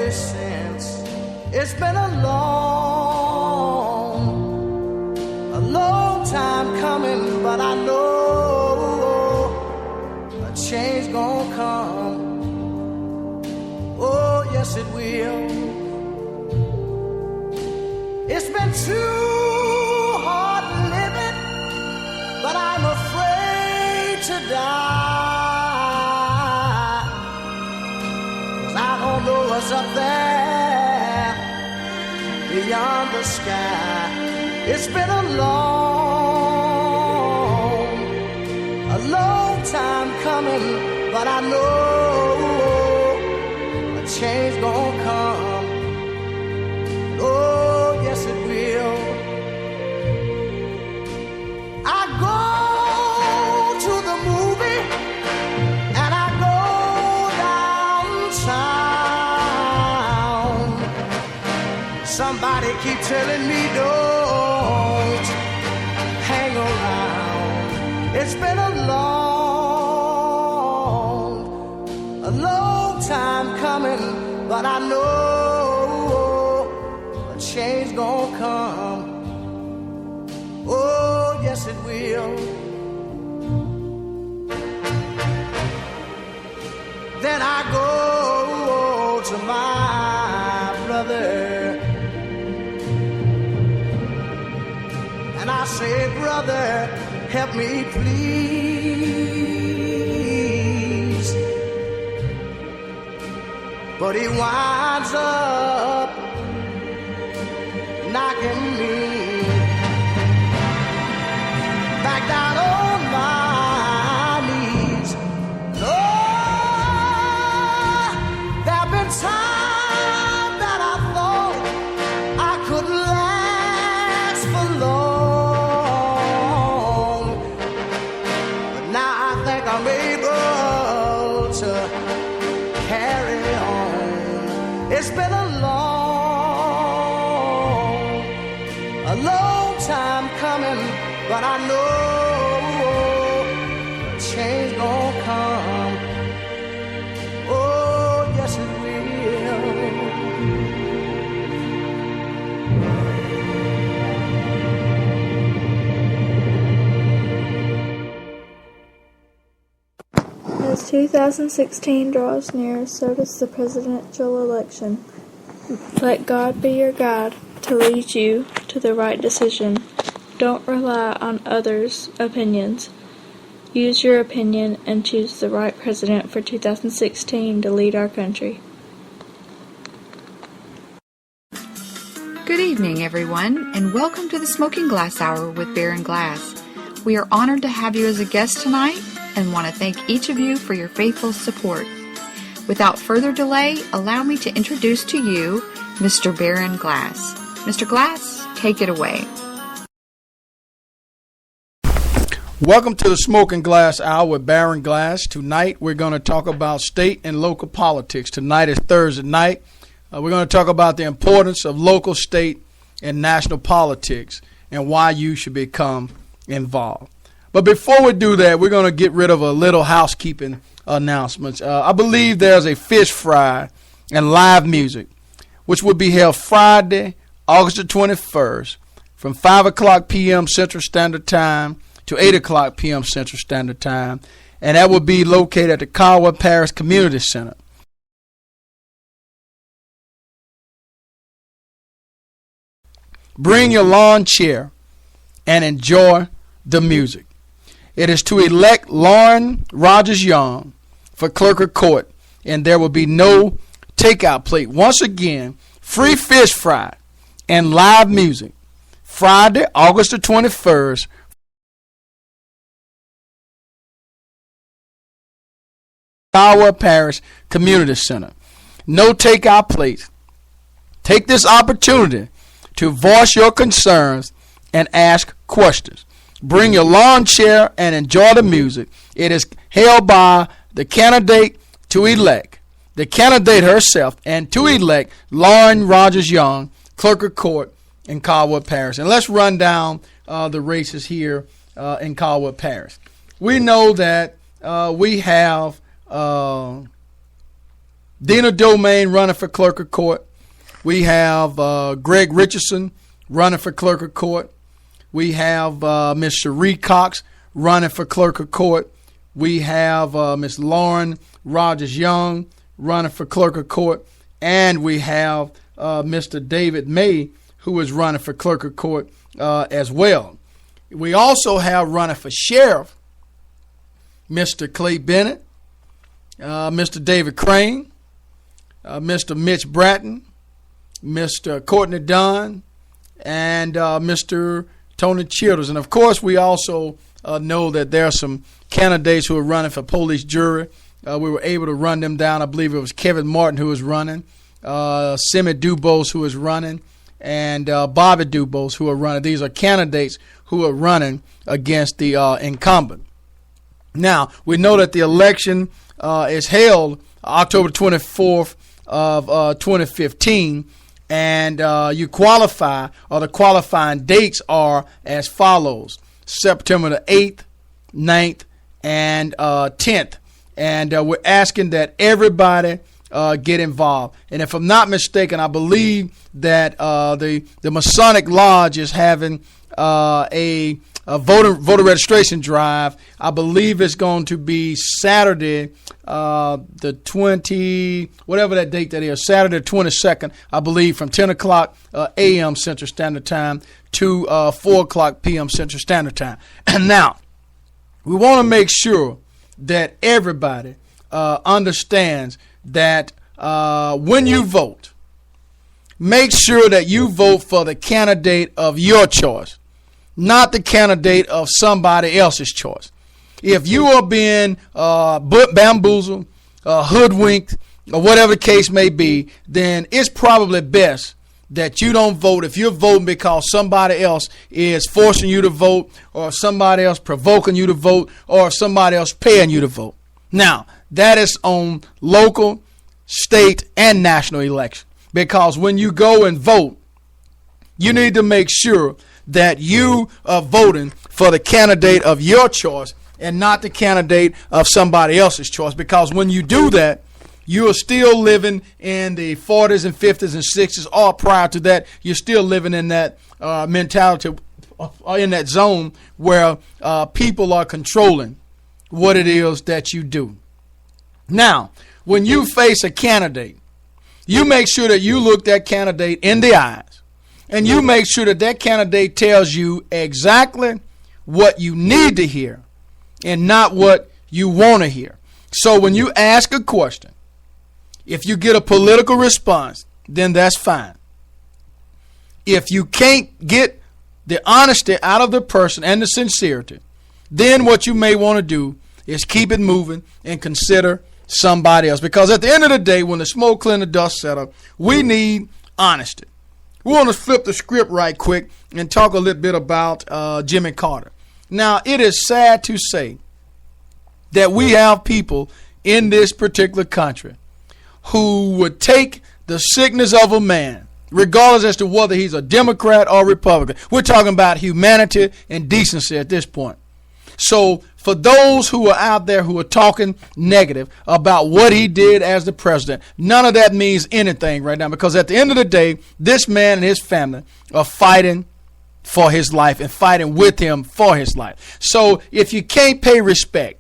ever since. It's been a long time coming, but I know a change gonna come. Oh, yes it will. It's been too hard living, but I'm afraid to die. 'Cause I don't know what's up there beyond the sky. It's been a long time coming, but I know a change gonna come. Oh, yes it will. I go to the movie and I go downtown. Somebody keep telling me don't hang around. It's been a long time coming, but I know a change gonna come. Oh, yes it will. Then I go to my brother and I say, brother, help me please. But he winds up knocking me back down on my knees. Lord, there've been times that I thought I could last for long, but now I think I'm able to carry on. It's been a long time coming, but I know change gonna come. Oh, yes it will. As 2016 draws near, so does the presidential election. Let God be your guide to lead you to the right decision. Don't rely on others' opinions. Use your opinion and choose the right president for 2016 to lead our country. Good evening, everyone, and welcome to the Smoking Glass Hour with Baron Glass. We are honored to have you as a guest tonight and want to thank each of you for your faithful support. Without further delay, allow me to introduce to you Mr. Baron Glass. Mr. Glass, take it away. Welcome to the Smoking Glass Hour with Baron Glass. Tonight we're going to talk about state and local politics. Tonight is Thursday night. We're going to talk about the importance of local, state, and national politics and why you should become involved. But before we do that, we're going to get rid of a little housekeeping announcements. I believe there's a fish fry and live music, which will be held Friday, August the 21st, from 5 o'clock p.m. Central Standard Time to 8 o'clock p.m. Central Standard Time, and that will be located at the Caldwell Parish Community Center. Bring your lawn chair and enjoy the music. It is to elect Lauren Rogers Young for Clerk of Court, and there will be no takeout plate. Once again, free fish fry and live music. Friday, August the 21st, Caldwell Parish Community Center. No takeout plates. Take this opportunity to voice your concerns and ask questions. Bring your lawn chair and enjoy the music. It is held by the candidate to elect, the candidate herself, and to elect Lauren Rogers Young, Clerk of Court in Caldwell Parish. And let's run down the races here in Caldwell Parish. We know that we have Dina Domain running for clerk of court. We have Greg Richardson running for clerk of court. We have Miss Cherie Cox running for clerk of court. We have Miss Lauren Rogers Young running for clerk of court. And we have Mr. David May, who is running for clerk of court as well. We also have running for sheriff Mr. Clay Bennett, Mr. David Crane, Mr. Mitch Bratton, Mr. Courtney Dunn, and Mr. Tony Childers. And, of course, we also know that there are some candidates who are running for police jury. We were able to run them down. I believe it was Kevin Martin who was running, Simi Dubose who is running, and Bobby Dubose who are running. These are candidates who are running against the incumbent. Now, we know that the election is held October 24th of 2015, and you qualify, or the qualifying dates are as follows: September the 8th, 9th, and 10th. And we're asking that everybody get involved. And if I'm not mistaken, I believe that the Masonic Lodge is having a voter registration drive. I believe it's going to be Saturday, the 20, whatever that date that is, Saturday 22nd, I believe, from 10 o'clock a.m. Central Standard Time to 4 o'clock p.m. Central Standard Time. And now, we want to make sure that everybody understands that when you vote, make sure that you vote for the candidate of your choice, not the candidate of somebody else's choice. If you are being bamboozled, hoodwinked, or whatever the case may be, then it's probably best that you don't vote if you're voting because somebody else is forcing you to vote, or somebody else provoking you to vote, or somebody else paying you to vote. Now, that is on local, state, and national election. Because when you go and vote, you need to make sure that you are voting for the candidate of your choice and not the candidate of somebody else's choice. Because when you do that, you are still living in the 40s and 50s and 60s, or prior to that, you're still living in that mentality, or in that zone where people are controlling what it is that you do. Now, when you face a candidate, you make sure that you look that candidate in the eyes, and you make sure that that candidate tells you exactly what you need to hear and not what you want to hear. So when you ask a question, if you get a political response, then that's fine. If you can't get the honesty out of the person and the sincerity, then what you may want to do is keep it moving and consider somebody else. Because at the end of the day, when the smoke clear and the dust settle, we need honesty. We want to flip the script right quick and talk a little bit about Jimmy Carter. Now, it is sad to say that we have people in this particular country who would take the sickness of a man, regardless as to whether he's a Democrat or Republican. We're talking about humanity and decency at this point. So for those who are out there who are talking negative about what he did as the president, none of that means anything right now, because at the end of the day, this man and his family are fighting for his life and fighting with him for his life. So if you can't pay respect,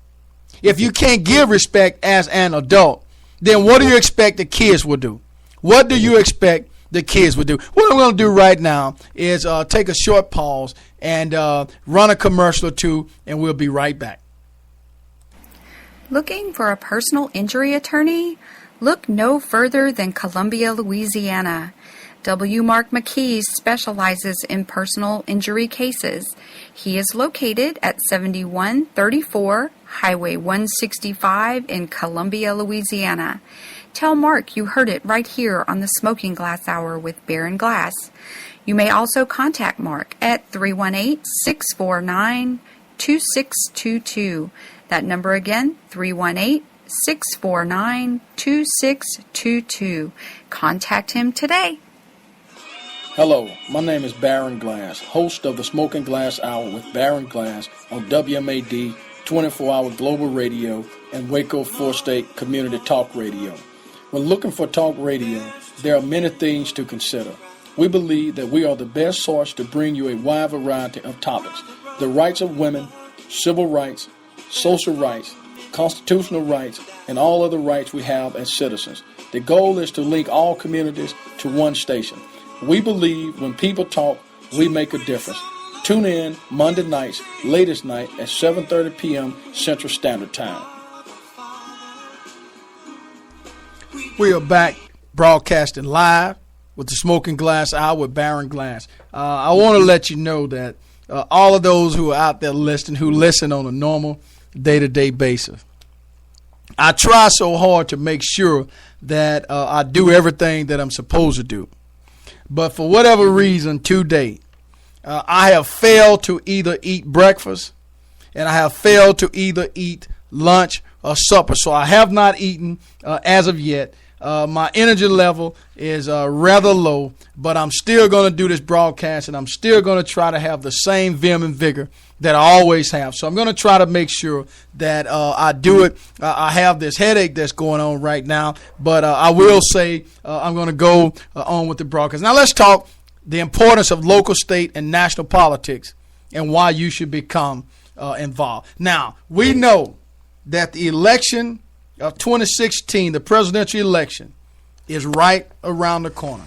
if you can't give respect as an adult, then what do you expect the kids will do? What do you expect the kids will do? What I'm going to do right now is take a short pause and run a commercial or two, and we'll be right back. Looking for a personal injury attorney? Look no further than Columbia, Louisiana. W. Mark McKee specializes in personal injury cases. He is located at 7134 Highway 165 in Columbia, Louisiana. Tell Mark you heard it right here on the Smoking Glass Hour with Baron Glass. You may also contact Mark at 318-649-2622. That number again, 318-649-2622. Contact him today. Hello, my name is Baron Glass, host of the Smoking Glass Hour with Baron Glass on WMAD 24-hour global radio and Waco 4-state community talk radio. When looking for talk radio, there are many things to consider. We believe that we are the best source to bring you a wide variety of topics. The rights of women, civil rights, social rights, constitutional rights, and all other rights we have as citizens. The goal is to link all communities to one station. We believe when people talk, we make a difference. Tune in Monday nights, latest night at 7:30 p.m. Central Standard Time. We are back broadcasting live with the Smoking Glass Hour with Baron Glass. I want to let you know that all of those who are out there listening, who listen on a normal day-to-day basis, I try so hard to make sure that I do everything that I'm supposed to do. But for whatever reason today, I have failed to either eat breakfast and I have failed to either eat lunch or supper. So I have not eaten as of yet. My energy level is rather low, but I'm still going to do this broadcast, and I'm still going to try to have the same vim and vigor that I always have. So I'm going to try to make sure that I do it. I have this headache that's going on right now, but I will say I'm going to go on with the broadcast. Now let's talk the importance of local, state, and national politics and why you should become involved. Now, we know that the election of 2016, the presidential election, is right around the corner.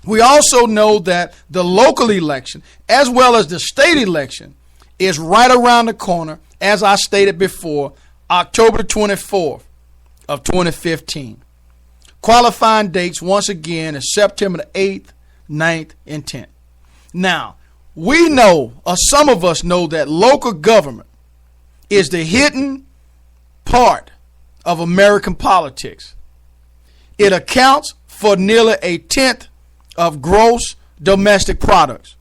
We also know that the local election, as well as the state election, is right around the corner, as I stated before, October 24th of 2015. Qualifying dates, once again, is September the 8th, 9th, and 10th. Now, we know, or some of us know, that local government is the hidden part of American politics. It accounts for nearly a tenth of gross domestic products.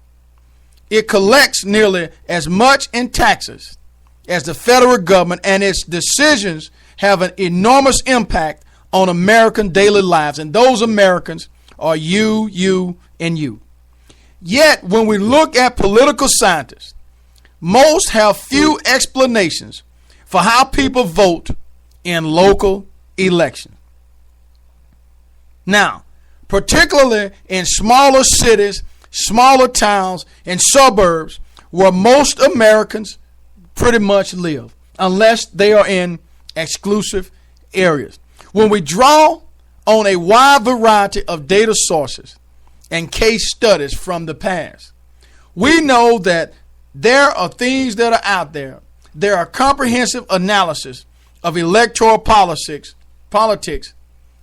It collects nearly as much in taxes as the federal government, and its decisions have an enormous impact on American daily lives, and those Americans are you, and you. Yet, when we look at political scientists, most have few explanations for how people vote in local elections. Now, particularly in smaller cities, smaller towns, and suburbs where most Americans pretty much live, unless they are in exclusive areas. When we draw on a wide variety of data sources and case studies from the past, we know that there are things that are out there. There are comprehensive analysis of electoral politics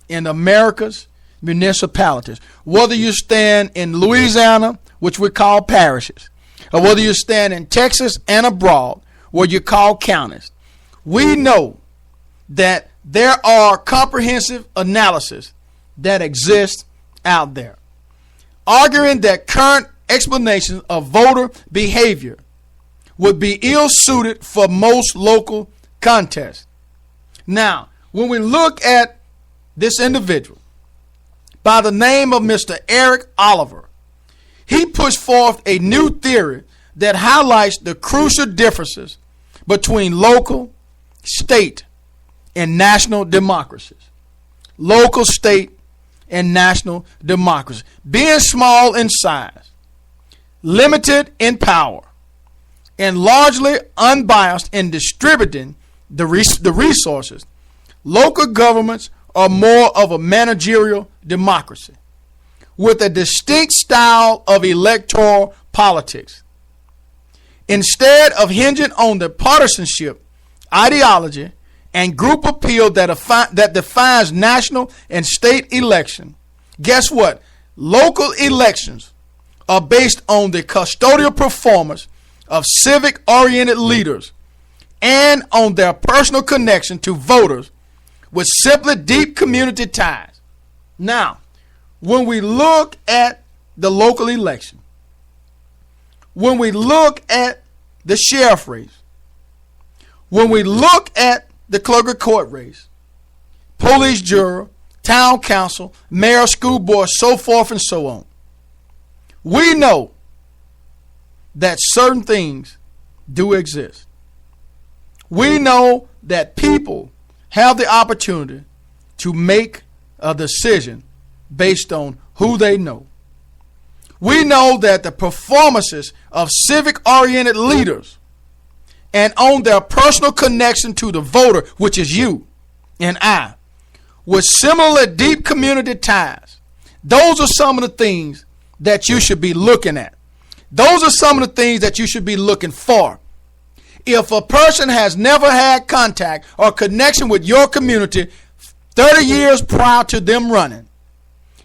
in America's municipalities. Whether you stand in Louisiana, which we call parishes, or whether you stand in Texas and abroad, where you call counties, we know that there are comprehensive analysis that exist out there, arguing that current explanations of voter behavior would be ill-suited for most local contests. Now, when we look at this individual by the name of Mr. Eric Oliver, he pushed forth a new theory that highlights the crucial differences between local, state, and national democracies. Local, state, and national democracy. Being small in size, limited in power, and largely unbiased in distributing the resources, local governments are more of a managerial democracy with a distinct style of electoral politics. Instead of hinging on the partisanship, ideology, and group appeal that defines national and state election, guess what? Local elections are based on the custodial performance of civic-oriented leaders and on their personal connection to voters with simply deep community ties. Now, when we look at the local election, when we look at the sheriff race, when we look at the clerk of court race, police juror, town council, mayor, school board, so forth and so on, we know that certain things do exist. We know that people have the opportunity to make a decision based on who they know. We know that the performances of civic-oriented leaders and on their personal connection to the voter, which is you and I, with similar deep community ties, those are some of the things that you should be looking at. Those are some of the things that you should be looking for. If a person has never had contact or connection with your community 30 years prior to them running,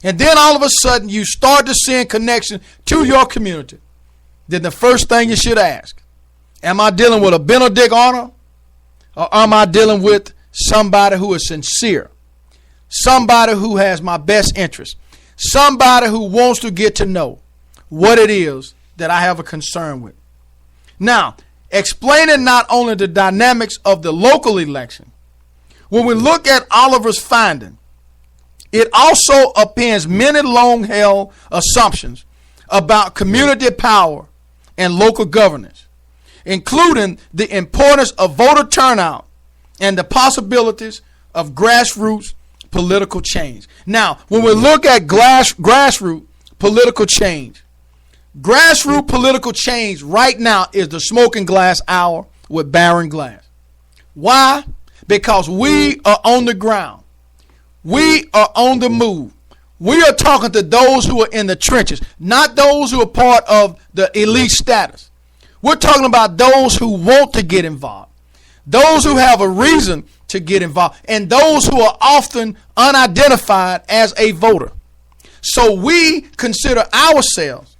and then all of a sudden you start to see a connection to your community, then the first thing you should ask, am I dealing with a Benedict Arnold, or am I dealing with somebody who is sincere, somebody who has my best interest, somebody who wants to get to know what it is that I have a concern with? Now, explaining not only the dynamics of the local election, when we look at Oliver's finding, it also appends many long-held assumptions about community power and local governance, including the importance of voter turnout and the possibilities of grassroots political change. Now, when we look at grassroots political change, grassroots political change right now is the Smoking Glass Hour with Baron Glass. Why? Because we are on the ground. We are on the move. We are talking to those who are in the trenches, not those who are part of the elite status. We're talking about those who want to get involved, those who have a reason to get involved, and those who are often unidentified as a voter. So we consider ourselves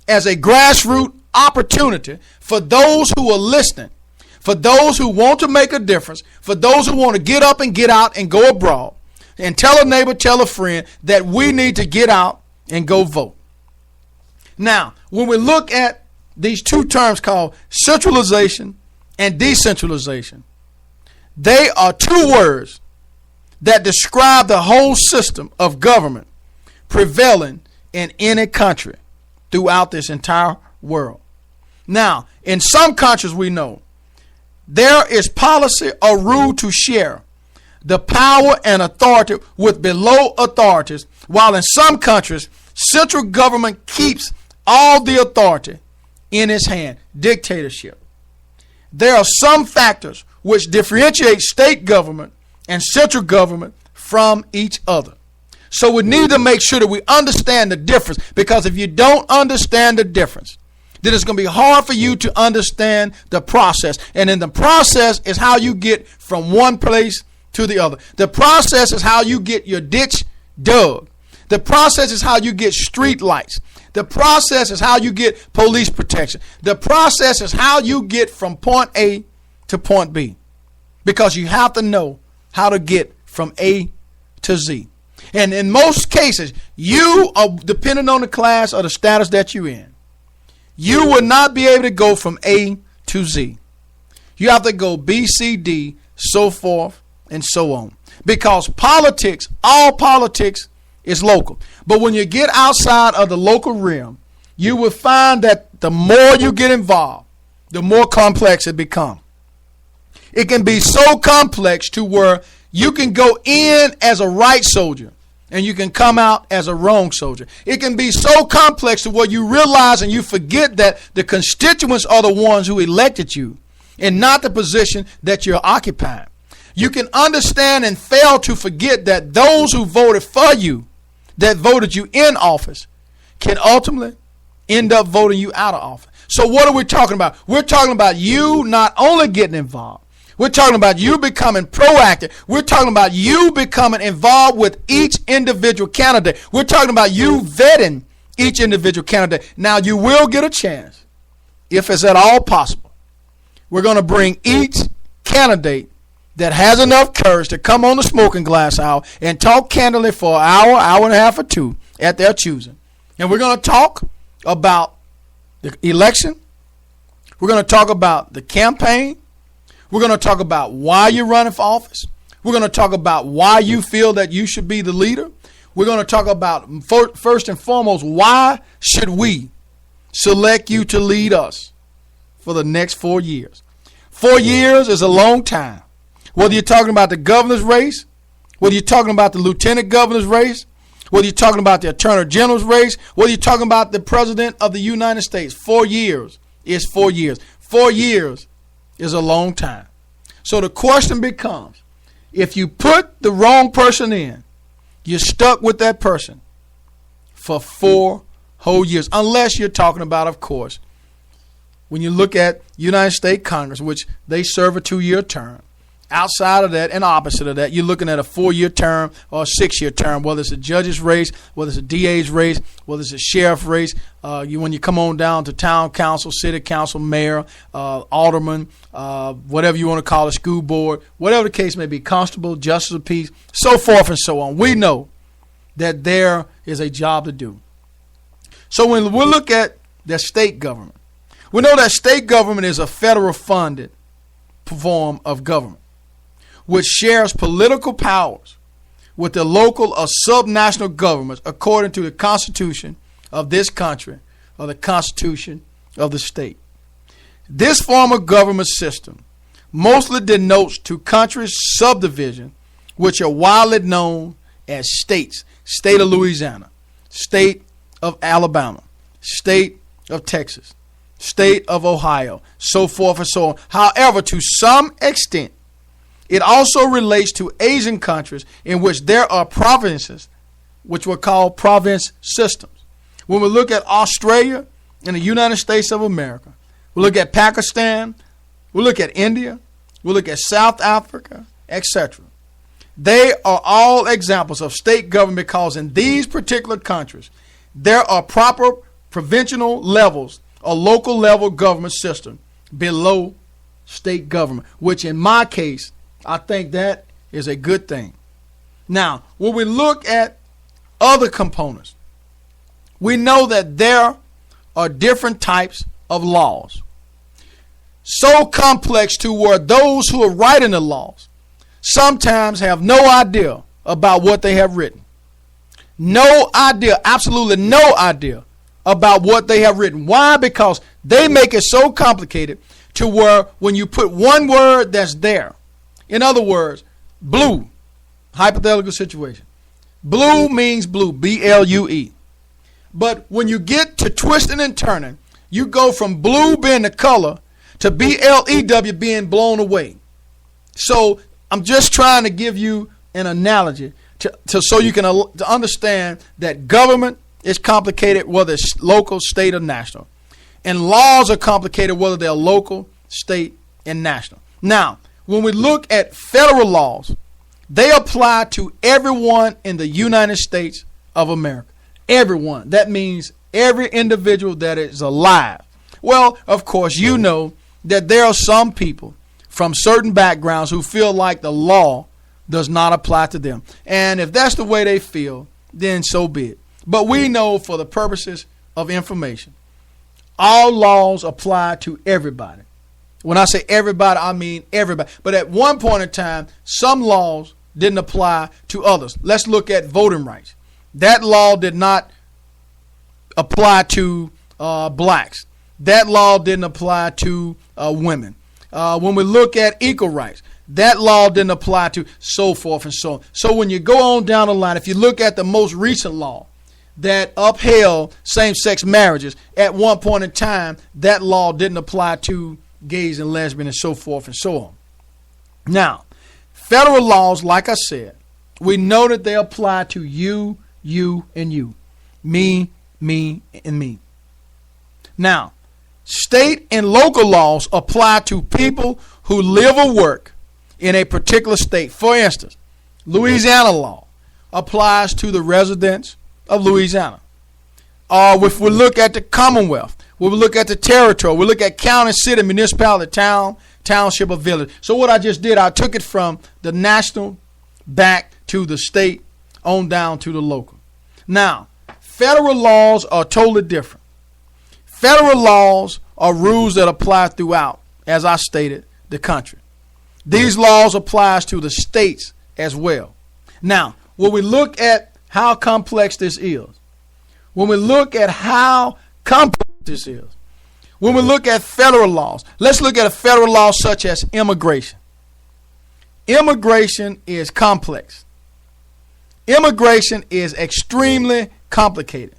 as a grassroots opportunity for those who are listening, for those who want to make a difference, for those who want to get up and get out and go abroad and tell a neighbor, tell a friend that we need to get out and go vote. Now, when we look at these two terms called centralization and decentralization, they are two words that describe the whole system of government prevailing in any country throughout this entire world. Now, in some countries we know there is policy or rule to share the power and authority with below authorities, while in some countries central government keeps all the authority in its hand. Dictatorship. There are some factors which differentiate state government and central government from each other. So we need to make sure that we understand the difference, because if you don't understand the difference, then it's going to be hard for you to understand the process. And in the process is how you get from one place to the other. The process is how you get your ditch dug. The process is how you get street lights. The process is how you get police protection. The process is how you get from point A to point B, because you have to know how to get from A to Z. And in most cases, you are depending on the class or the status that you're in. You will not be able to go from A to Z. You have to go B, C, D, so forth and so on. Because politics, all politics is local. But when you get outside of the local realm, you will find that the more you get involved, the more complex it becomes. It can be so complex to where you can go in as a right soldier and you can come out as a wrong soldier. It can be so complex to where you realize and you forget that the constituents are the ones who elected you and not the position that you're occupying. You can understand and fail to forget that those who voted for you, that voted you in office, can ultimately end up voting you out of office. So what are we talking about? We're talking about you not only getting involved, we're talking about you becoming proactive. We're talking about you becoming involved with each individual candidate. We're talking about you vetting each individual candidate. Now, you will get a chance, if it's at all possible. We're going to bring each candidate that has enough courage to come on the Smoking Glass Hour and talk candidly for an hour, hour and a half, or two at their choosing. And we're going to talk about the election. We're going to talk about the campaign. We're going to talk about why you're running for office. We're going to talk about why you feel that you should be the leader. We're going to talk about, first and foremost, why should we select you to lead us for the next 4 years. 4 years is a long time. Whether you're talking about the governor's race, whether you're talking about the lieutenant governor's race, whether you're talking about the attorney general's race, whether you're talking about the president of the United States. 4 years is 4 years. 4 years is a long time. So the question becomes, if you put the wrong person in, you're stuck with that person for 4 whole years, unless you're talking about, of course, when you look at United States Congress, which they serve a 2-year term. Outside of that and opposite of that, you're looking at a 4-year term or a 6-year term, whether it's a judge's race, whether it's a DA's race, whether it's a sheriff race. When you come on down to town council, city council, mayor, alderman, whatever you want to call it, school board, whatever the case may be, constable, justice of peace, so forth and so on. We know that there is a job to do. So when we look at the state government, we know that state government is a federal funded form of government, which shares political powers with the local or subnational governments according to the Constitution of this country or the Constitution of the state. This form of government system mostly denotes to countries' subdivisions, which are widely known as states. State of Louisiana, state of Alabama, state of Texas, state of Ohio, so forth and so on. However, to some extent, it also relates to Asian countries in which there are provinces, which were called province systems. When we look at Australia and the United States of America, we look at Pakistan, we look at India, we look at South Africa, etc. They are all examples of state government because in these particular countries, there are proper provincial levels or local level government system below state government, which in my case, I think that is a good thing. Now, when we look at other components, we know that there are different types of laws. So complex to where those who are writing the laws sometimes have no idea about what they have written. No idea, absolutely no idea about what they have written. Why? Because they make it so complicated to where when you put one word that's there, in other words, blue, hypothetical situation. Blue means blue, B-L-U-E. But when you get to twisting and turning, you go from blue being the color to B-L-E-W being blown away. So I'm just trying to give you an analogy to so you can to understand that government is complicated, whether it's local, state, or national. And laws are complicated, whether they're local, state, and national. Now, when we look at federal laws, they apply to everyone in the United States of America. Everyone. That means every individual that is alive. Well, of course, you know that there are some people from certain backgrounds who feel like the law does not apply to them. And if that's the way they feel, then so be it. But we know for the purposes of information, all laws apply to everybody. When I say everybody, I mean everybody. But at one point in time, some laws didn't apply to others. Let's look at voting rights. That law did not apply to blacks. That law didn't apply to women. When we look at equal rights, that law didn't apply to so forth and so on. So when you go on down the line, if you look at the most recent law that upheld same-sex marriages, at one point in time, that law didn't apply to gays and lesbians and so forth and so on. Now, federal laws, like I said, we know that they apply to you, and you. Me, and me. Now, state and local laws apply to people who live or work in a particular state. For instance, Louisiana law applies to the residents of Louisiana. Or if we look at the Commonwealth, we look at the territory, we look at county, city, municipality, town, township, or village. So what I just did, I took it from the national back to the state on down to the local. Now, federal laws are totally different. Federal laws are rules that apply throughout, as I stated, the country. These laws apply to the states as well. Now, when we look at how complex this is, when we look at how complex this is, when we look at federal laws, let's look at a federal law such as immigration. Immigration is complex. Immigration is extremely complicated.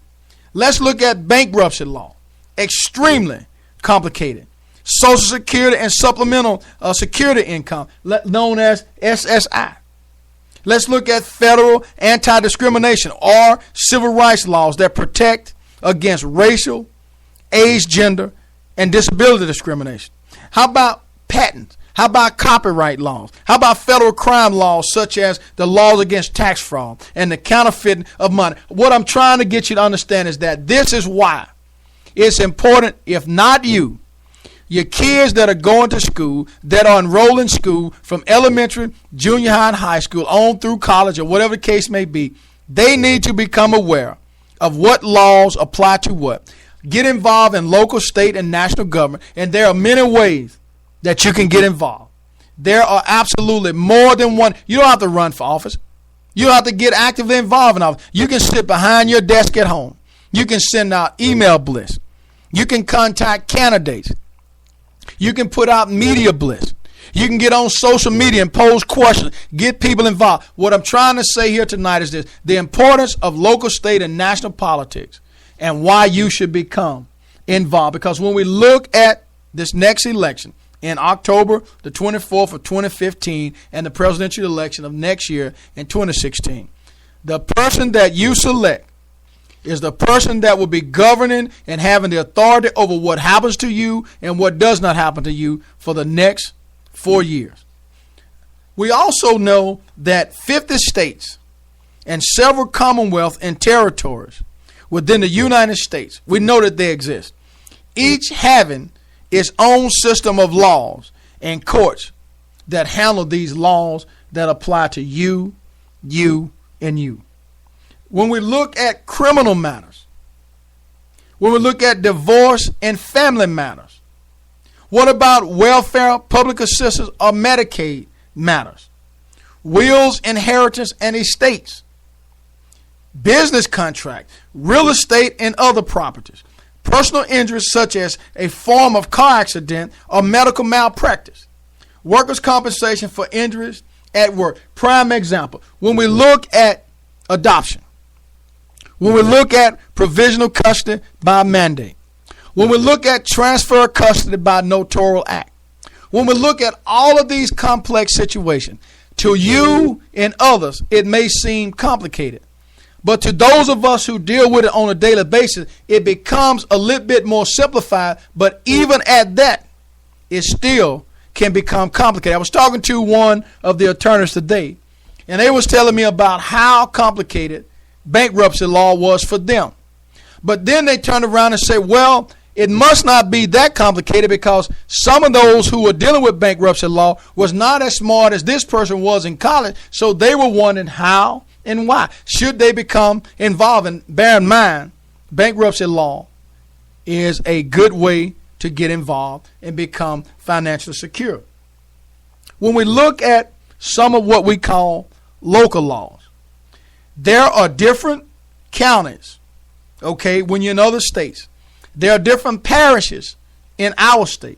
Let's look at bankruptcy law. Extremely complicated. Social Security and supplemental security income, known as SSI. Let's look at federal anti-discrimination or civil rights laws that protect against racial, age, gender, and disability discrimination. How about patents? How about copyright laws? How about federal crime laws such as the laws against tax fraud and the counterfeiting of money? What I'm trying to get you to understand is that this is why it's important, if not you, your kids that are going to school, that are enrolled in school from elementary, junior high, and high school on through college or whatever the case may be, they need to become aware of what laws apply to what. Get involved in local, state, and national government, and there are many ways that you can get involved. There are absolutely more than one. You don't have to run for office. You don't have to get actively involved in office. You can sit behind your desk at home. You can send out email bliss. You can contact candidates. You can put out media bliss. You can get on social media and pose questions, get people involved. What I'm trying to say here tonight is this: the importance of local, state, and national politics and why you should become involved. Because when we look at this next election in October the 24th of 2015 and the presidential election of next year in 2016, the person that you select is the person that will be governing and having the authority over what happens to you and what does not happen to you for the next 4 years. We also know that 50 states and several Commonwealth and territories within the United States, we know that they exist, each having its own system of laws and courts that handle these laws that apply to you, and you. When we look at criminal matters, when we look at divorce and family matters, what about welfare, public assistance, or Medicaid matters? Wills, inheritance, and estates, business contracts, real estate, and other properties, personal injuries such as a form of car accident or medical malpractice, workers' compensation for injuries at work. Prime example, when we look at adoption, when we look at provisional custody by mandate, when we look at transfer of custody by notarial act, when we look at all of these complex situations, to you and others, it may seem complicated. But to those of us who deal with it on a daily basis, it becomes a little bit more simplified. But even at that, it still can become complicated. I was talking to one of the attorneys today, and they was telling me about how complicated bankruptcy law was for them. But then they turned around and say, well, it must not be that complicated because some of those who were dealing with bankruptcy law was not as smart as this person was in college, so they were wondering how and why should they become involved. And bear in mind, bankruptcy law is a good way to get involved and become financially secure. When we look at some of what we call local laws, there are different counties, okay, when you're in other states. There are different parishes in our state,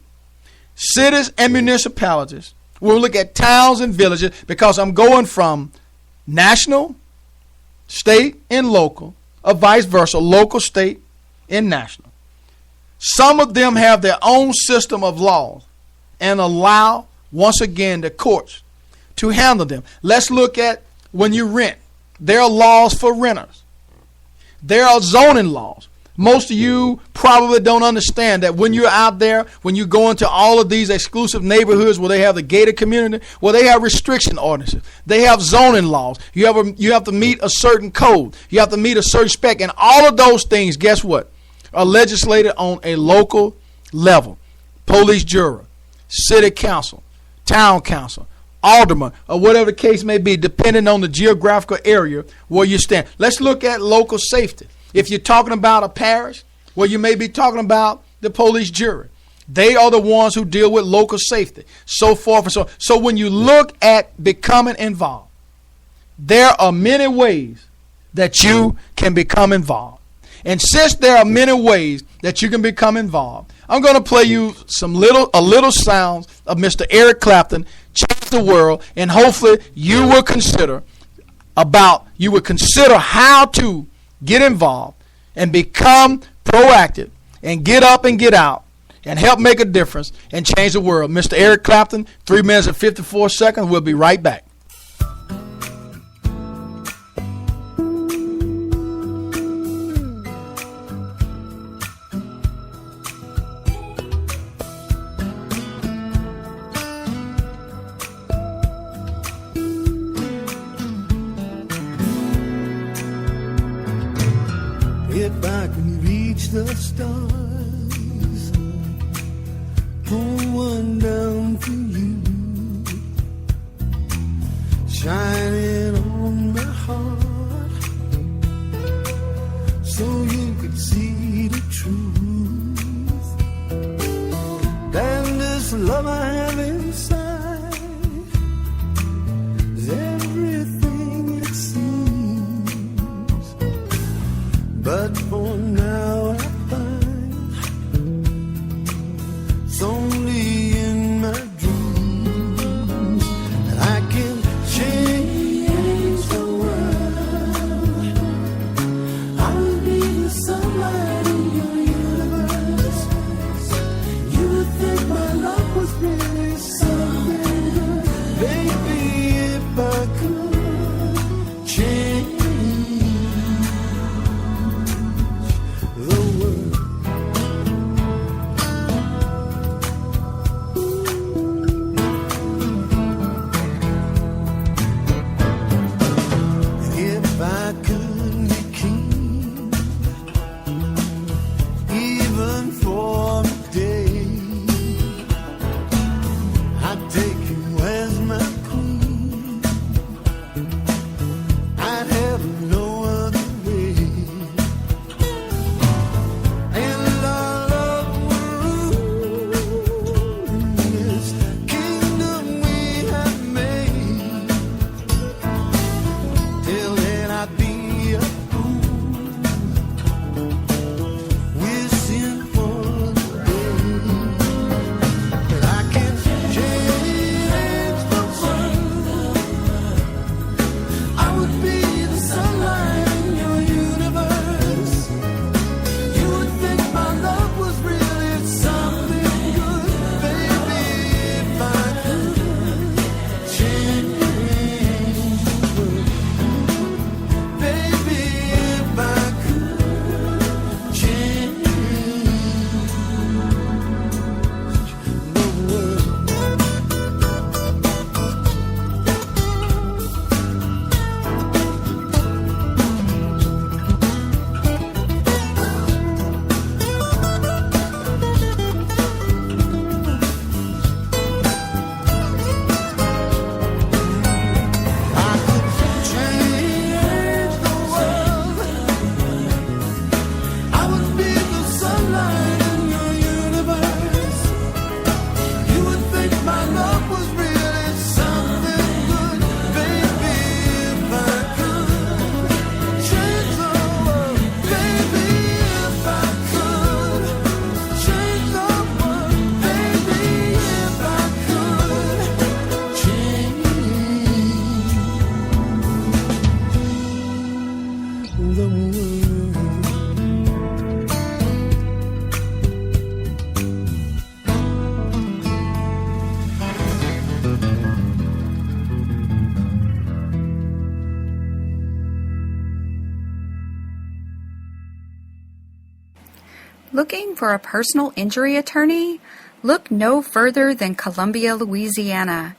cities and municipalities. We'll look at towns and villages because I'm going from national, state, and local, or vice versa, local, state, and national. Some of them have their own system of laws and allow, once again, the courts to handle them. Let's look at when you rent. There are laws for renters. There are zoning laws. Most of you probably don't understand that when you're out there, when you go into all of these exclusive neighborhoods where they have the gated community, well, they have restriction ordinances. They have zoning laws. You have to meet a certain code. You have to meet a certain spec. And all of those things, guess what, are legislated on a local level. Police jury, city council, town council, alderman, or whatever the case may be, depending on the geographical area where you stand. Let's look at local safety. If you're talking about a parish, well, you may be talking about the police jury. They are the ones who deal with local safety, so forth and so on. So when you look at becoming involved, there are many ways that you can become involved. And since there are many ways that you can become involved, I'm going to play you a little sounds of Mr. Eric Clapton, Change the World, and hopefully you will consider about you would consider how to get involved and become proactive and get up and get out and help make a difference and change the world. Mr. Eric Clapton, 3 minutes and 54 seconds. We'll be right back. If I can reach the stars, pull one down for you, shining on my heart, so you could see the truth. And this love I have inside is everything it seems. But for now I find it's only in my dreams that I can change the world. I will be the sunlight in your universe. You would think my love was really something good. Baby, if I could change the world. If I could be king, even for a day, I'd take you as my queen. I'd have no other way. And our love will rule in this kingdom we have made. Till then I'd be a fool, wishing for the day that I can change the world. I would be the sunlight in your universe. You would think my love was really something good. Baby, if I could change the world. Baby, if I could change the world. I could change the world. I would be the sunlight in your universe. You would think my love was really something good. Baby, if I could change the world. Baby, if I could change the world. Baby, if I could change the world. Looking for a personal injury attorney? Look no further than Columbia, Louisiana.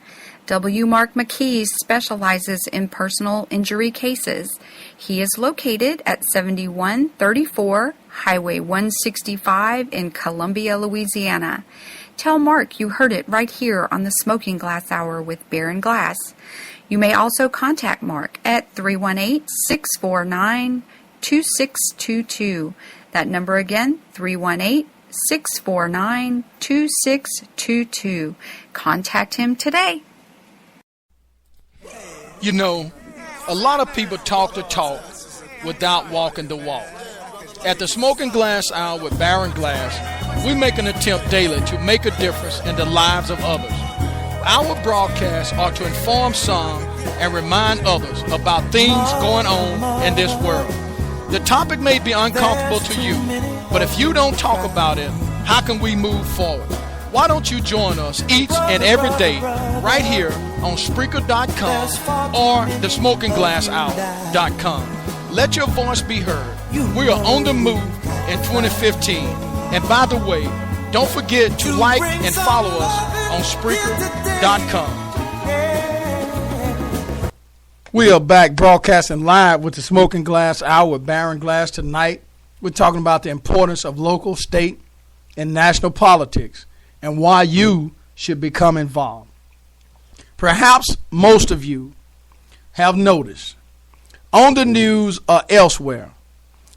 W. Mark McKee specializes in personal injury cases. He is located at 7134 Highway 165 in Columbia, Louisiana. Tell Mark you heard it right here on the Smoking Glass Hour with Baron Glass. You may also contact Mark at 318-649-2622. That number again, 318-649-2622. Contact him today. You know, a lot of people talk the talk without walking the walk. At the Smoking Glass Hour with Baron Glass, we make an attempt daily to make a difference in the lives of others. Our broadcasts are to inform some and remind others about things going on in this world. The topic may be uncomfortable to you, but if you don't talk about it, how can we move forward? Why don't you join us each and every day right here on Spreaker.com or thesmokingglasshour.com. Let your voice be heard. We are on the move in 2015. And by the way, don't forget to like and follow us on Spreaker.com. We are back broadcasting live with the Smoking Glass Hour with Baron Glass. Tonight, we're talking about the importance of local, state, and national politics and why you should become involved. Perhaps most of you have noticed on the news or elsewhere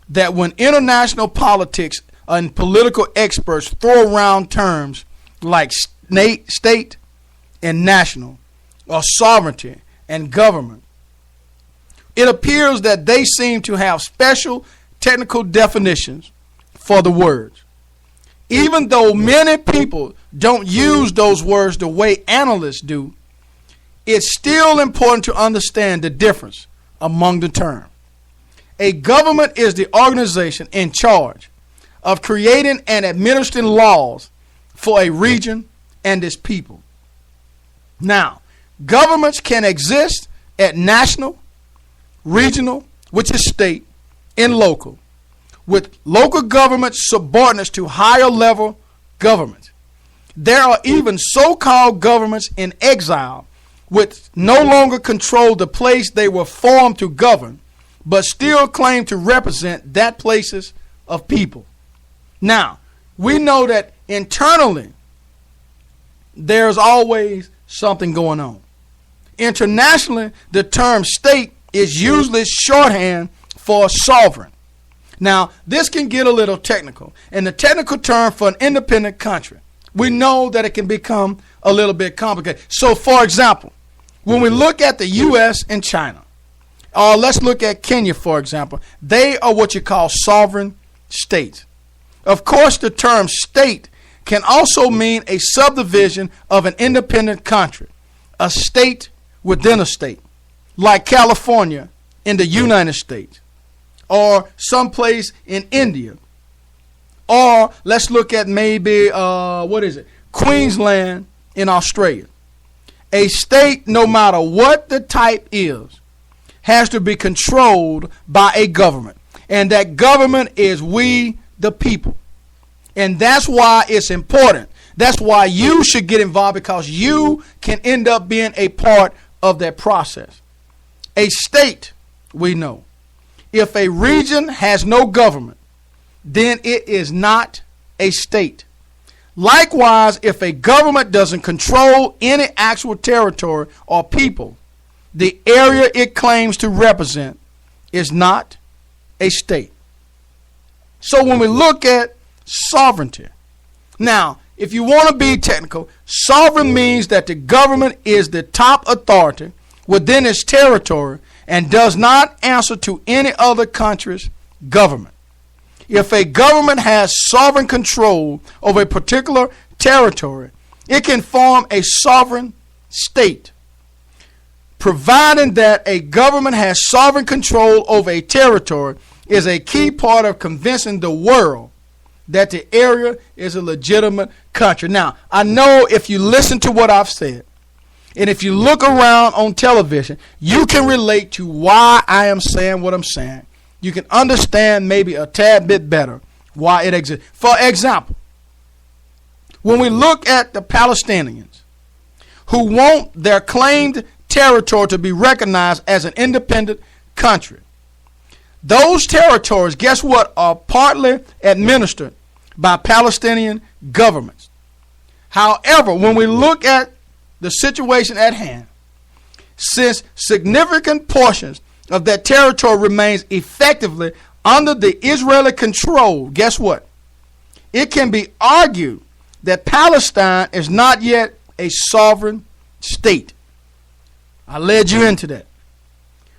that when international politics and political experts throw around terms like state and national or sovereignty and government, it appears that they seem to have special technical definitions for the words. Even though many people don't use those words the way analysts do, it's still important to understand the difference among the terms. A government is the organization in charge of creating and administering laws for a region and its people. Now, governments can exist at national, regional, which is state, and local, with local governments subordinate to higher level governments. There are even so-called governments in exile which no longer control the place they were formed to govern, but still claim to represent that places of people. Now, we know that internally there's always something going on. Internationally, the term state is usually shorthand for sovereign. Now, this can get a little technical. And the technical term for an independent country, we know that it can become a little bit complicated. So, for example, when we look at the U.S. and China, or let's look at Kenya, for example, they are what you call sovereign states. Of course, the term state can also mean a subdivision of an independent country, a state within a state, like California in the United States, or someplace in India, or let's look at maybe, Queensland in Australia. A state, no matter what the type is, has to be controlled by a government. And that government is we, the people. And that's why it's important. That's why you should get involved, because you can end up being a part of that process. A state, we know, if a region has no government, then it is not a state. Likewise, if a government doesn't control any actual territory or people, the area it claims to represent is not a state. So when we look at sovereignty, now, if you want to be technical, sovereign means that the government is the top authority within its territory and does not answer to any other country's government. If a government has sovereign control over a particular territory, it can form a sovereign state. Providing that a government has sovereign control over a territory is a key part of convincing the world that the area is a legitimate country. Now, I know if you listen to what I've said, and if you look around on television, you can relate to why I am saying what I'm saying. You can understand maybe a tad bit better why it exists. For example, when we look at the Palestinians who want their claimed territory to be recognized as an independent country, those territories, guess what, are partly administered by Palestinian governments. However, when we look at the situation at hand, since significant portions of that territory remains effectively under the Israeli control, guess what? It can be argued that Palestine is not yet a sovereign state. I led you into that.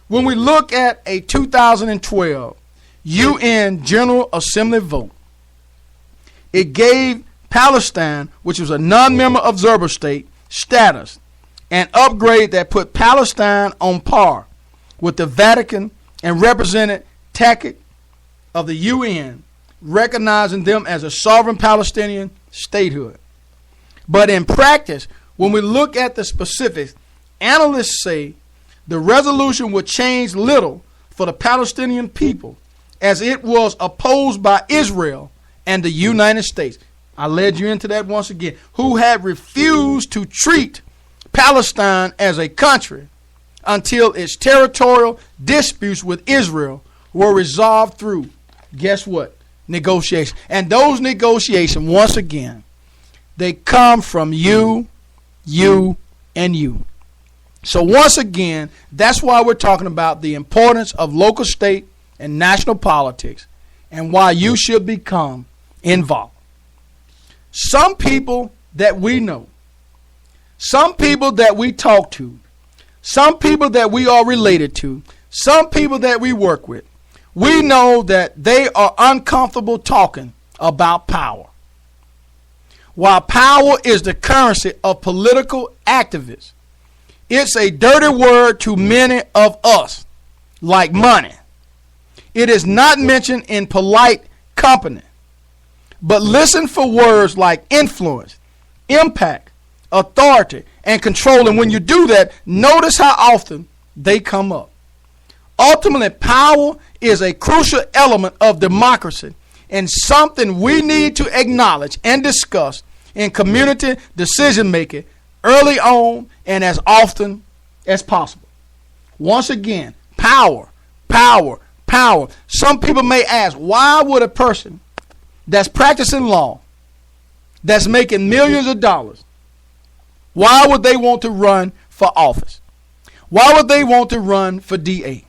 When we look at a 2012 UN General Assembly vote, it gave Palestine, which was a non-member observer state, status an upgrade that put Palestine on par with the Vatican and represented tactic of the UN, recognizing them as a sovereign Palestinian statehood. But in practice, when we look at the specifics, analysts say the resolution would change little for the Palestinian people, as it was opposed by Israel and the United States. I led you into that once again, who had refused to treat Palestine as a country until its territorial disputes with Israel were resolved through, guess what? Negotiations. And those negotiations, once again, they come from you, and you. So once again, that's why we're talking about the importance of local, state, and national politics and why you should become involved. Some people that we know, some people that we talk to, some people that we are related to, some people that we work with, we know that they are uncomfortable talking about power. While power is the currency of political activists, it's a dirty word to many of us, like money. It is not mentioned in polite company. But listen for words like influence, impact, authority, and control. And when you do that, notice how often they come up. Ultimately, power is a crucial element of democracy and something we need to acknowledge and discuss in community decision making early on and as often as possible. Once again, power, power, power. Some people may ask, why would a person that's practicing law, that's making millions of dollars, why would they want to run for office? Why would they want to run for DA?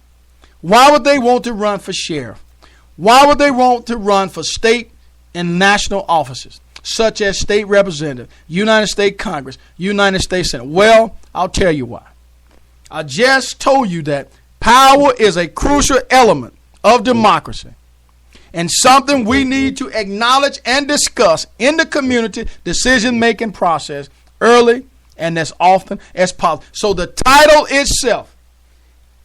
Why would they want to run for sheriff? Why would they want to run for state and national offices, such as state representative, United States Congress, United States Senate? Well, I'll tell you why. I just told you that power is a crucial element of democracy and something we need to acknowledge and discuss in the community decision-making process early and as often as possible. So the title itself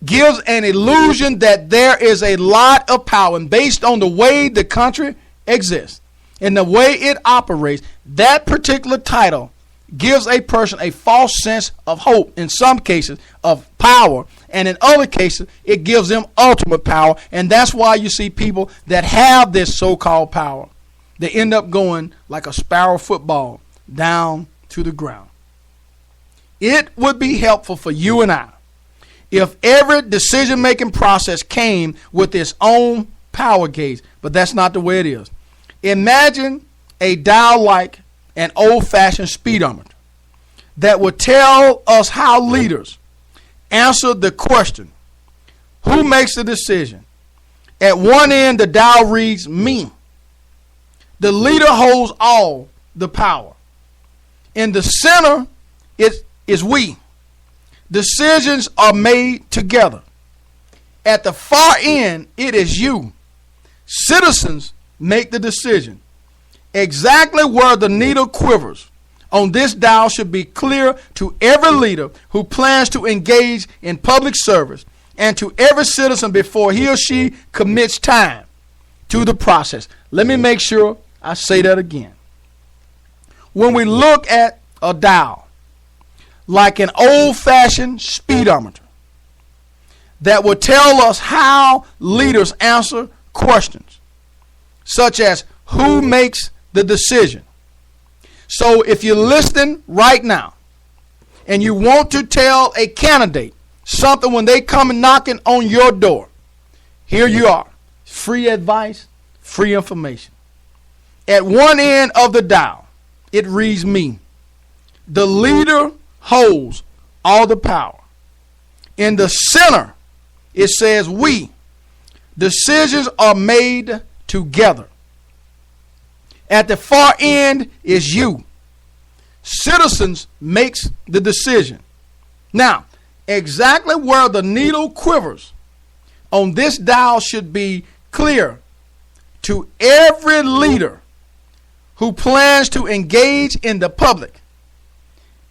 gives an illusion that there is a lot of power, and based on the way the country exists and the way it operates, that particular title gives a person a false sense of hope, in some cases of power, and in other cases it gives them ultimate power. And that's why you see people that have this so-called power, they end up going like a sparrow football down to the ground. It would be helpful for you and I if every decision-making process came with its own power gauge, but that's not the way it is. Imagine a dial like an old-fashioned speedometer that would tell us how leaders answer the question, who makes the decision? At one end, the dial reads me. The leader holds all the power. In the center, it is we. Decisions are made together. At the far end, it is you. Citizens make the decision. Exactly where the needle quivers on this dial should be clear to every leader who plans to engage in public service and to every citizen before he or she commits time to the process. Let me make sure I say that again. When we look at a dial, like an old-fashioned speedometer that will tell us how leaders answer questions, such as who makes the decision. So if you're listening right now and you want to tell a candidate something when they come and knocking on your door, here you are. Free advice, free information. At one end of the dial, it reads me. The leader holds all the power. In the center, it says we. Decisions are made together. At the far end is you. Citizens makes the decision. Now, exactly where the needle quivers on this dial should be clear to every leader who plans to engage in the public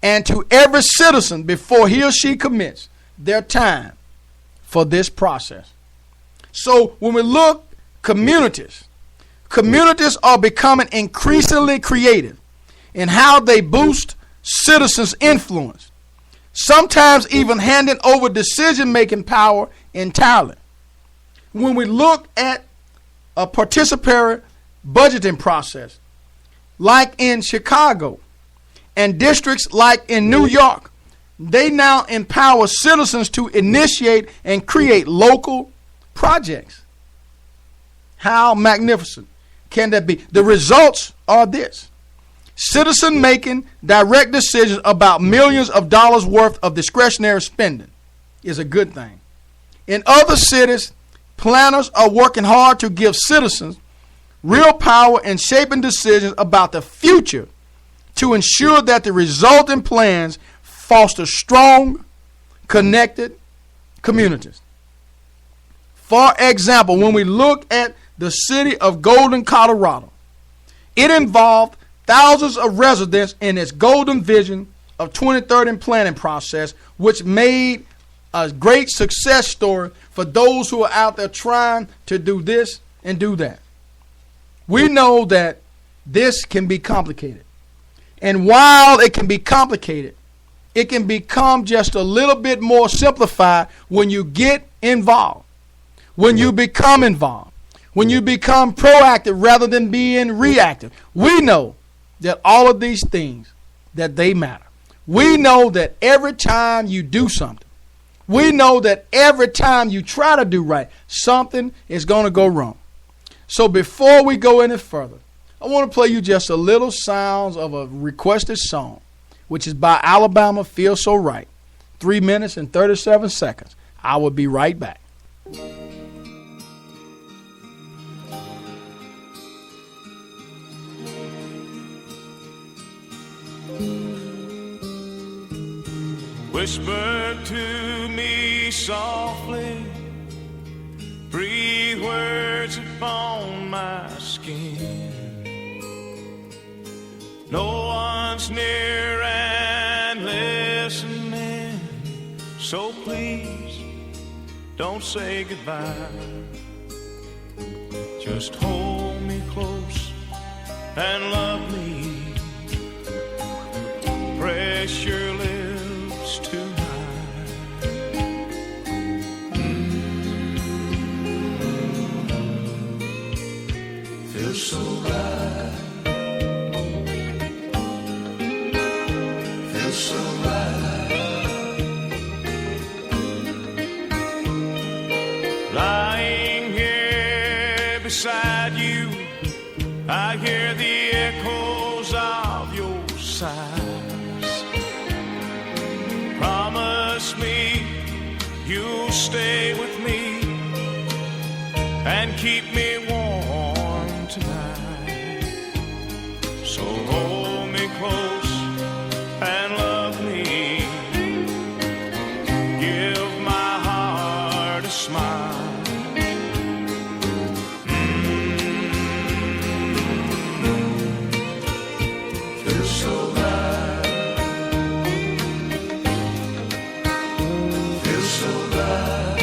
and to every citizen before he or she commits their time for this process. So when we look, communities are becoming increasingly creative in how they boost citizens' influence, sometimes even handing over decision-making power entirely. When we look at a participatory budgeting process, like in Chicago and districts like in New York, they now empower citizens to initiate and create local projects. How magnificent can that be? The results are this: citizen making direct decisions about millions of dollars worth of discretionary spending is a good thing. In other cities, planners are working hard to give citizens real power in shaping decisions about the future to ensure that the resulting plans foster strong, connected communities. For example, when we look at the city of Golden, Colorado, it involved thousands of residents in its Golden Vision of 2030 planning process, which made a great success story for those who are out there trying to do this and do that. We know that this can be complicated. And while it can be complicated, it can become just a little bit more simplified when you get involved, when you become involved, when you become proactive rather than being reactive. We know that all of these things, that they matter. We know that every time you do something, we know that every time you try to do right, something is going to go wrong. So before we go any further, I want to play you just a little sounds of a requested song, which is by Alabama, Feel So Right. 3 minutes and 37 seconds. I will be right back. Whisper to me softly, breathe words upon my skin. No one's near and listening, so please don't say goodbye. Just hold me close and love me. Press your lips to mine. Feels so right. Feels so right. Lying here beside you, I hear the echoes of your sighs. Promise me you'll stay with me and keep me warm tonight. So hold me close and love me. Give my heart a smile. Feels so right. Feels so right.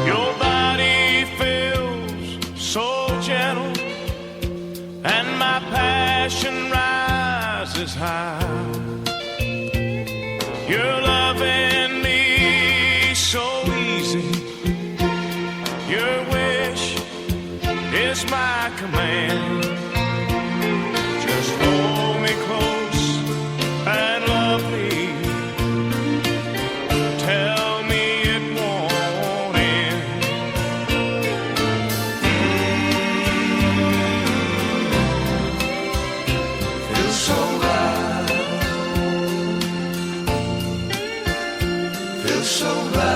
Your body feels so gentle, and my passion rises high. You're loving me so easy. Your wish is my command. Just hold me close and love me. Tell me it won't end. Feels so right. Feels so right.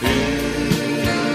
Feels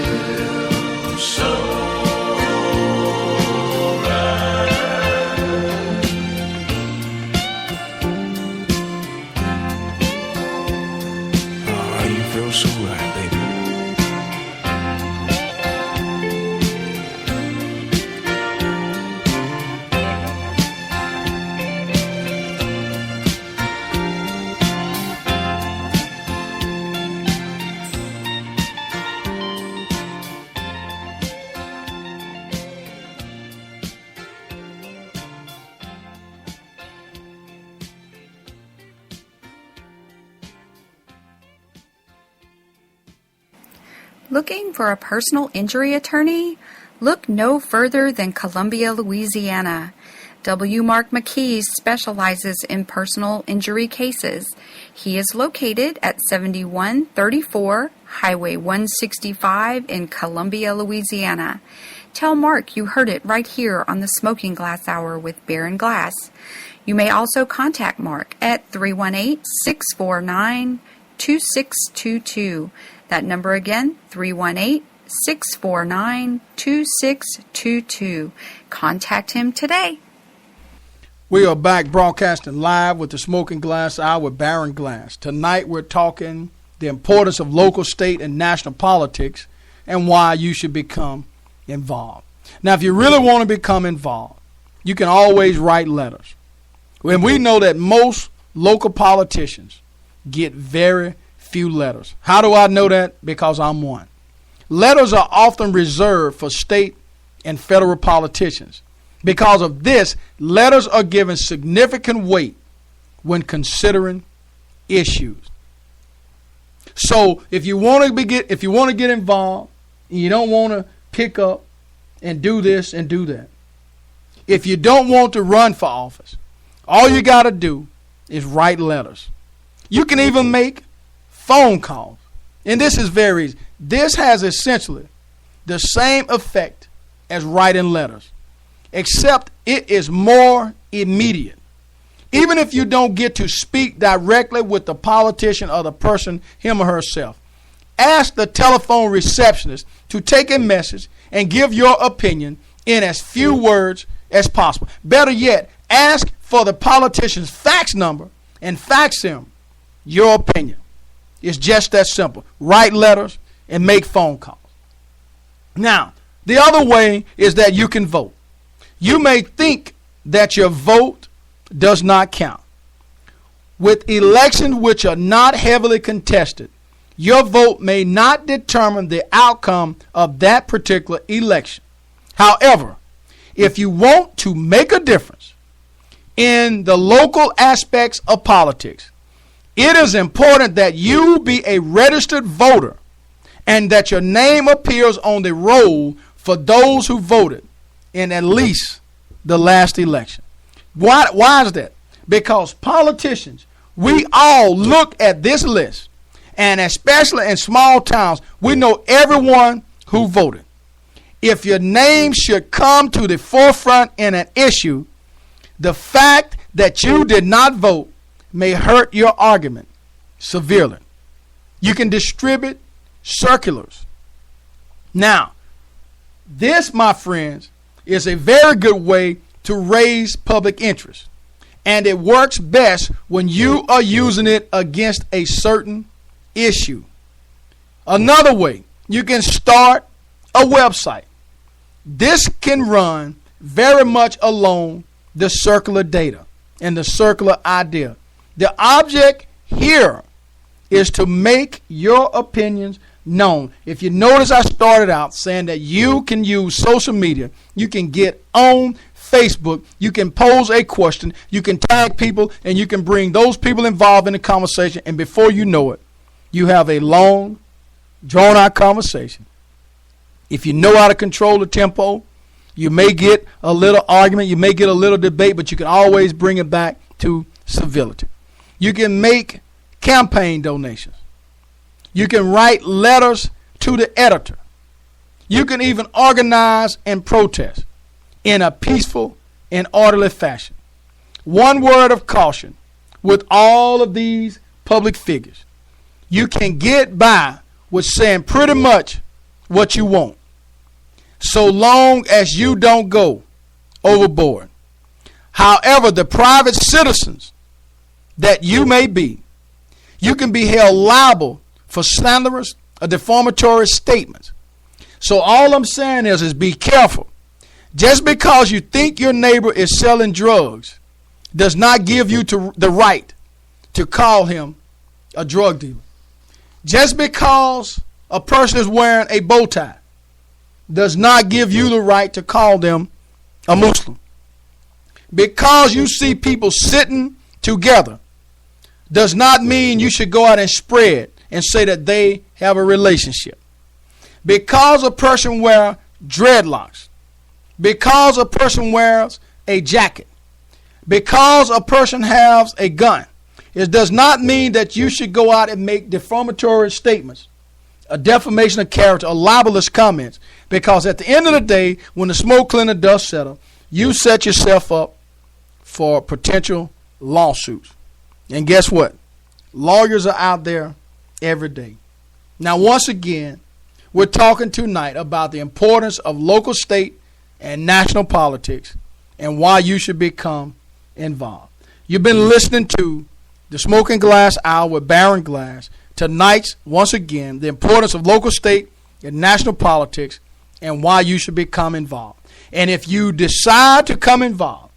Looking for a personal injury attorney? Look no further than Columbia, Louisiana. W. Mark McKee specializes in personal injury cases. He is located at 7134 Highway 165 in Columbia, Louisiana. Tell Mark you heard it right here on the Smoking Glass Hour with Baron Glass. You may also contact Mark at 318-649-2622. That number again, 318-649-2622. Contact him today. We are back broadcasting live with the Smoking Glass Hour with Baron Glass. Tonight we're talking the importance of local, state, and national politics and why you should become involved. Now, if you really want to become involved, you can always write letters. And we know that most local politicians get very few letters. How do I know that? Because I'm one. Letters are often reserved for state and federal politicians. Because of this, letters are given significant weight when considering issues. So if you want to get involved, and you don't want to pick up and do this and do that, if you don't want to run for office, all you got to do is write letters. You can even make phone calls. And this is very easy. This has essentially the same effect as writing letters, except it is more immediate. Even if you don't get to speak directly with the politician or the person, him or herself, ask the telephone receptionist to take a message and give your opinion in as few words as possible. Better yet, ask for the politician's fax number and fax him your opinion. It's just that simple. Write letters and make phone calls. Now, the other way is that you can vote. You may think that your vote does not count. With elections which are not heavily contested, your vote may not determine the outcome of that particular election. However, if you want to make a difference in the local aspects of politics, it is important that you be a registered voter and that your name appears on the roll for those who voted in at least the last election. Why is that? Because politicians, we all look at this list, and especially in small towns, we know everyone who voted. If your name should come to the forefront in an issue, the fact that you did not vote may hurt your argument severely. You can distribute circulars. Now, this, my friends, is a very good way to raise public interest. And it works best when you are using it against a certain issue. Another way, you can start a website. This can run very much along the circular data and the circular idea. The object here is to make your opinions known. If you notice, I started out saying that you can use social media. You can get on Facebook. You can pose a question. You can tag people, and you can bring those people involved in the conversation. And before you know it, you have a long, drawn-out conversation. If you know how to control the tempo, you may get a little argument. You may get a little debate, but you can always bring it back to civility. You can make campaign donations. You can write letters to the editor. You can even organize and protest in a peaceful and orderly fashion. One word of caution with all of these public figures: you can get by with saying pretty much what you want, so long as you don't go overboard. However, the private citizens that you may be, you can be held liable for slanderous or defamatory statements. So all I'm saying is be careful. Just because you think your neighbor is selling drugs does not give you the right to call him a drug dealer. Just because a person is wearing a bow tie does not give you the right to call them a Muslim. Because you see people sitting together does not mean you should go out and spread and say that they have a relationship. because a person wears dreadlocks, because a person wears a jacket, because a person has a gun, it does not mean that you should go out and make defamatory statements, a defamation of character, or libelous comments, because at the end of the day, when the smoke clear and dust settle, you set yourself up for potential lawsuits. And guess what? Lawyers are out there every day. Now, once again, we're talking tonight about the importance of local, state, and national politics and why you should become involved. You've been listening to the Smoking Glass Hour with Baron Glass. Tonight's, once again, the importance of local, state, and national politics and why you should become involved. And if you decide to come involved,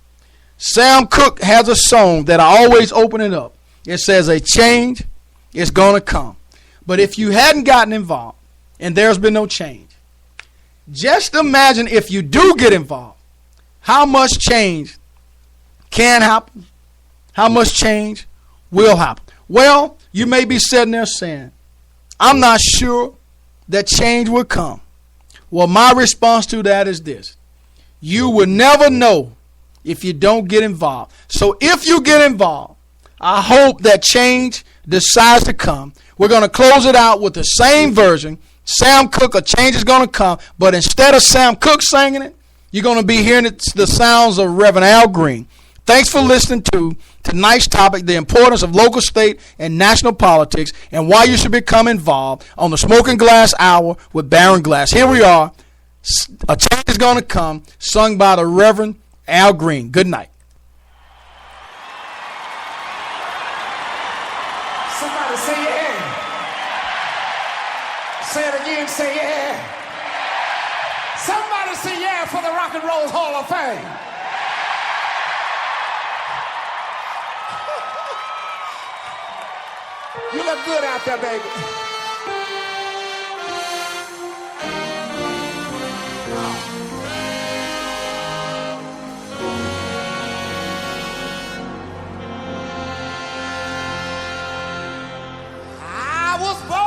Sam Cooke has a song that I always open it up. It says, a change is going to come. But if you hadn't gotten involved and there's been no change, just imagine if you do get involved, how much change can happen, how much change will happen. Well, you may be sitting there saying, I'm not sure that change will come. Well, my response to that is this. You will never know if you don't get involved. So if you get involved, I hope that change decides to come. We're going to close it out with the same version. Sam Cooke, a change is going to come. But instead of Sam Cooke singing it, you're going to be hearing the sounds of Reverend Al Green. Thanks for listening to tonight's topic, the importance of local, state, and national politics, and why you should become involved on the Smoking Glass Hour with Baron Glass. Here we are. A change is going to come, sung by the Reverend Al Green. Good night. Somebody say yeah. Say it again, say yeah. Somebody say yeah for the Rock and Roll Hall of Fame. You look good out there, baby. I was born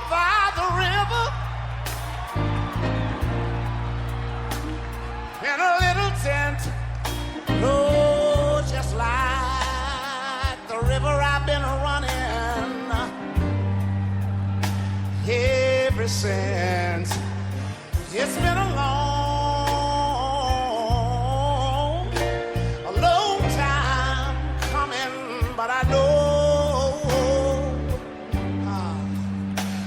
by the river in a little tent. Oh, just like the river I've been running ever since. It's been a long time coming, but I know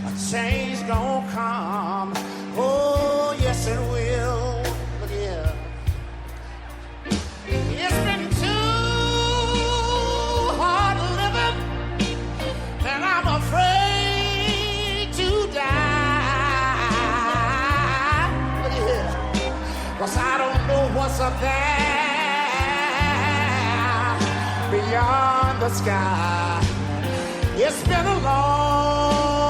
a change gonna come. Oh, yes it will. Look here. It's been too hard living, and I'm afraid to die. Look here. 'Cause I don't know what's up there beyond the sky. It's been a long,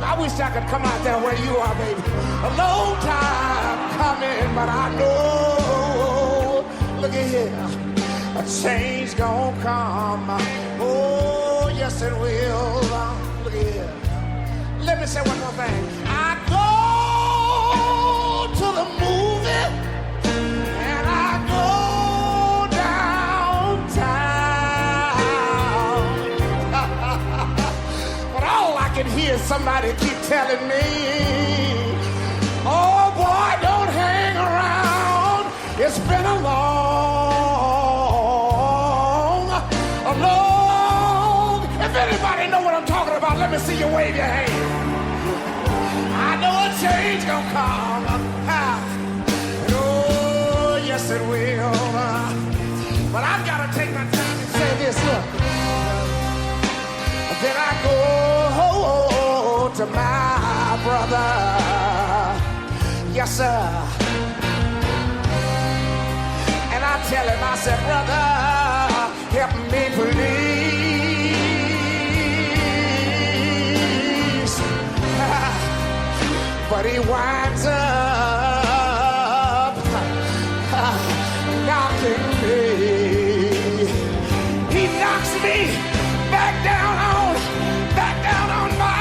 I wish I could come out there where you are, baby. A long time coming, but I know, look at here, a change gonna come. Oh, yes it will. Look at here. Let me say one more thing. I go to the movie and I go downtown. But all I can hear is somebody keep telling me, oh boy, don't hang around. It's been a long. If anybody know what I'm talking about, let me see you wave your hand. I know a change gonna come. Oh, yes it will. But I've got to take my time and say this, look. Then I go to my brother. Yes, sir. And I tell him, I said, brother, help me please. But he winds up knocking me. He knocks me back down on my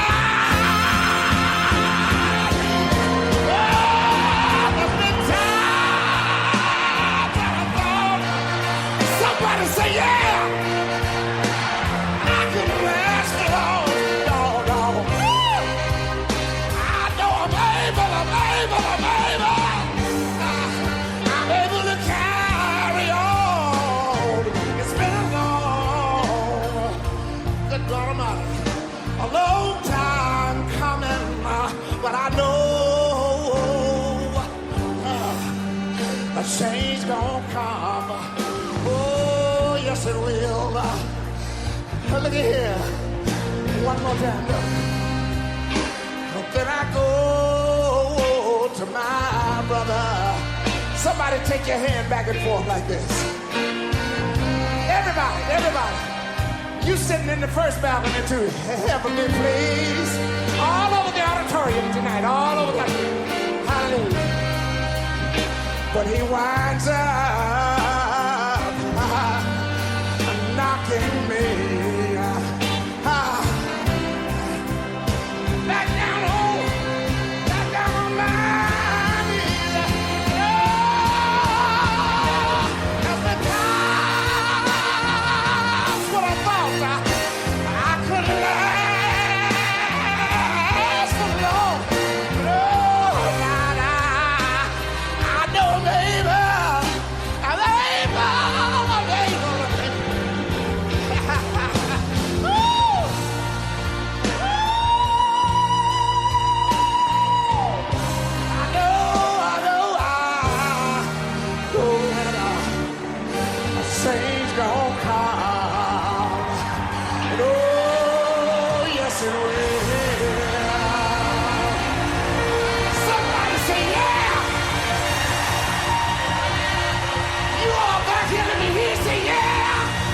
I'm able to carry on. It's been a long, good God Almighty, a long time coming, but I know a change gonna come. Oh, yes it will. Look at here, one more time. Look. Then I go to my brother. Somebody take your hand back and forth like this. Everybody. You sitting in the first balcony too. Heavenly please. All over the auditorium tonight. All over the hallelujah. But he winds up knocking me back down on my knees. That's the times what I thought I couldn't last for long. No, I know, baby. I'm able. Change gonna come. And oh, yes it will. Somebody say yeah. You all back here, let me hear you say yeah.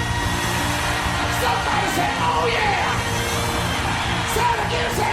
Somebody say oh yeah. Say it again, say